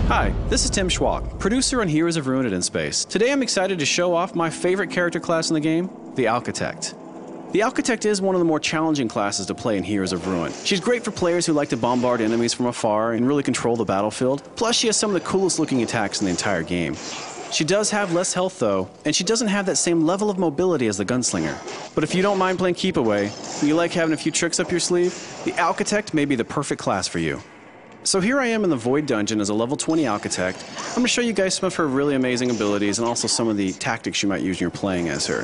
Hi, this is Tim Schwalk, producer on Heroes of Ruin in Space. Today I'm excited to show off my favorite character class in the game, the Architect. The Architect is one of the more challenging classes to play in Heroes of Ruin. She's great for players who like to bombard enemies from afar and really control the battlefield. Plus, she has some of the coolest looking attacks in the entire game. She does have less health though, and she doesn't have that same level of mobility as the Gunslinger. But if you don't mind playing keep away, and you like having a few tricks up your sleeve, the Architect may be the perfect class for you. So here I am in the Void Dungeon as a level 20 Architect. I'm going to show you guys some of her really amazing abilities and also some of the tactics you might use when you're playing as her.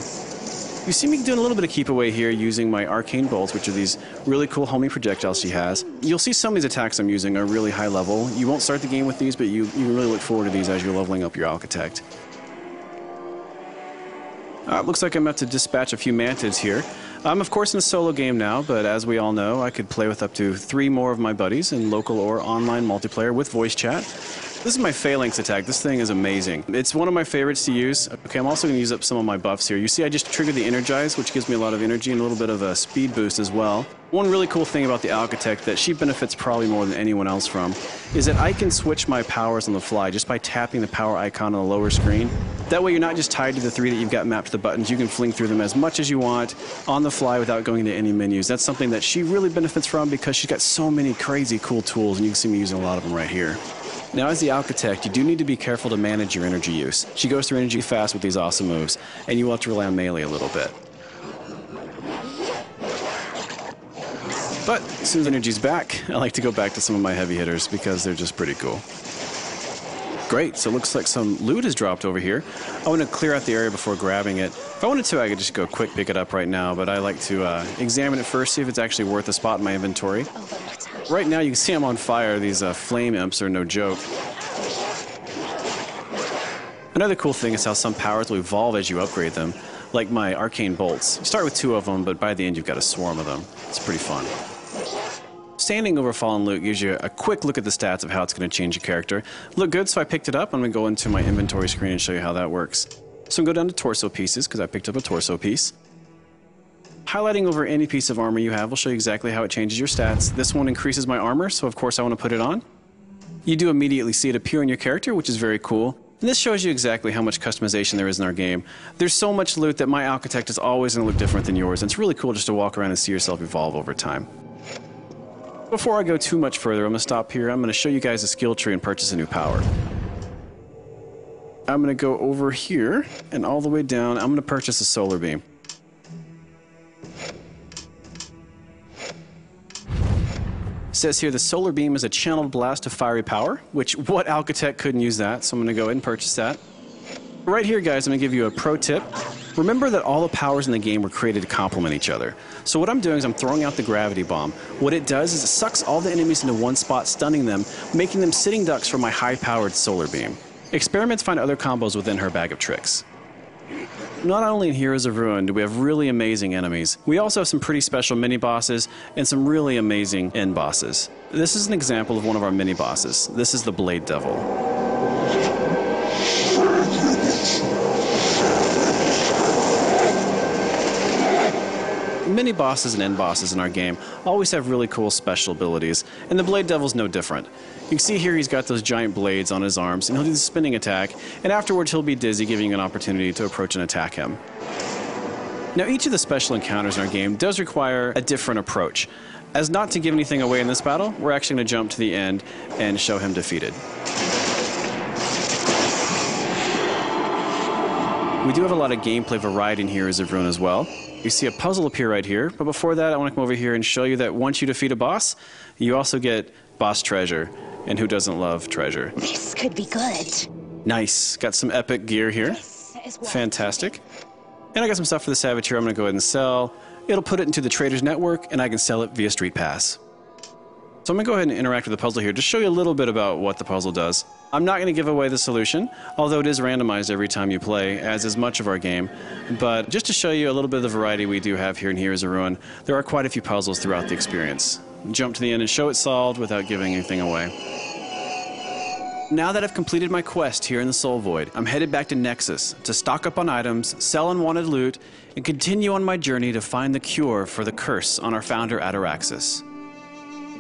You see me doing a little bit of keep away here using my arcane bolts, which are these really cool homing projectiles she has. You'll see some of these attacks I'm using are really high level. You won't start the game with these, but you can really look forward to these as you're leveling up your Architect. It looks like I'm about to dispatch a few mantids here. I'm of course in a solo game now, but as we all know, I could play with up to 3 more of my buddies in local or online multiplayer with voice chat. This is my Phalanx attack. This thing is amazing. It's one of my favorites to use. Okay, I'm also going to use up some of my buffs here. You see I just triggered the Energize, which gives me a lot of energy and a little bit of a speed boost as well. One really cool thing about the Architect that she benefits probably more than anyone else from is that I can switch my powers on the fly just by tapping the power icon on the lower screen. That way you're not just tied to the 3 that you've got mapped to the buttons. You can fling through them as much as you want on the fly without going into any menus. That's something that she really benefits from because she's got so many crazy cool tools, and you can see me using a lot of them right here. Now, as the Architect, you do need to be careful to manage your energy use. She goes through energy fast with these awesome moves, and you will have to rely on melee a little bit. But as soon as energy's back, I like to go back to some of my heavy hitters because they're just pretty cool. Great, so it looks like some loot is dropped over here. I want to clear out the area before grabbing it. If I wanted to, I could just go quick pick it up right now, but I like to examine it first, see if it's actually worth a spot in my inventory. Right now, you can see I'm on fire. These flame imps are no joke. Another cool thing is how some powers will evolve as you upgrade them, like my arcane bolts. You start with 2 of them, but by the end you've got a swarm of them. It's pretty fun. Standing over fallen loot gives you a quick look at the stats of how it's going to change your character. Look good, so I picked it up. I'm going to go into my inventory screen and show you how that works. So I'm going to go down to torso pieces, because I picked up a torso piece. Highlighting over any piece of armor you have will show you exactly how it changes your stats. This one increases my armor, so of course I want to put it on. You do immediately see it appear in your character, which is very cool. And this shows you exactly how much customization there is in our game. There's so much loot that my Architect is always going to look different than yours, and it's really cool just to walk around and see yourself evolve over time. Before I go too much further, I'm going to stop here. I'm going to show you guys a skill tree and purchase a new power. I'm going to go over here and all the way down. I'm going to purchase a solar beam. It says here the solar beam is a channeled blast of fiery power, which what Architect couldn't use that, so I'm going to go ahead and purchase that. Right here, guys, I'm going to give you a pro tip. Remember that all the powers in the game were created to complement each other. So what I'm doing is I'm throwing out the gravity bomb. What it does is it sucks all the enemies into one spot, stunning them, making them sitting ducks for my high-powered solar beam. Experiments find other combos within her bag of tricks. Not only in Heroes of Ruin do we have really amazing enemies, we also have some pretty special mini-bosses and some really amazing end bosses. This is an example of one of our mini-bosses. This is the Blade Devil. Mini bosses and end bosses in our game always have really cool special abilities, and the Blade Devil's no different. You can see here he's got those giant blades on his arms, and he'll do the spinning attack, and afterwards he'll be dizzy, giving you an opportunity to approach and attack him. Now, each of the special encounters in our game does require a different approach. As not to give anything away in this battle, we're actually going to jump to the end and show him defeated. We do have a lot of gameplay variety in Heroes of Ruin as well. You see a puzzle appear right here, but before that I want to come over here and show you that once you defeat a boss, you also get boss treasure, and who doesn't love treasure? This could be good. Nice, got some epic gear here. Fantastic. And I got some stuff for the Savage here I'm going to go ahead and sell. It'll put it into the Traders Network, and I can sell it via Street Pass. So I'm going to go ahead and interact with the puzzle here, just show you a little bit about what the puzzle does. I'm not going to give away the solution, although it is randomized every time you play, as is much of our game. But just to show you a little bit of the variety we do have here in Heroes of Ruin, there are quite a few puzzles throughout the experience. Jump to the end and show it solved without giving anything away. Now that I've completed my quest here in the Soul Void, I'm headed back to Nexus to stock up on items, sell unwanted loot, and continue on my journey to find the cure for the curse on our founder Ataraxis.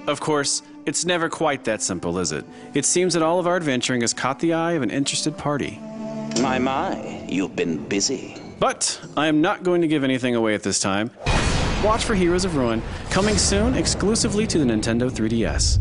Of course, it's never quite that simple, is it? It seems that all of our adventuring has caught the eye of an interested party. My, you've been busy. But I am not going to give anything away at this time. Watch for Heroes of Ruin, coming soon exclusively to the Nintendo 3DS.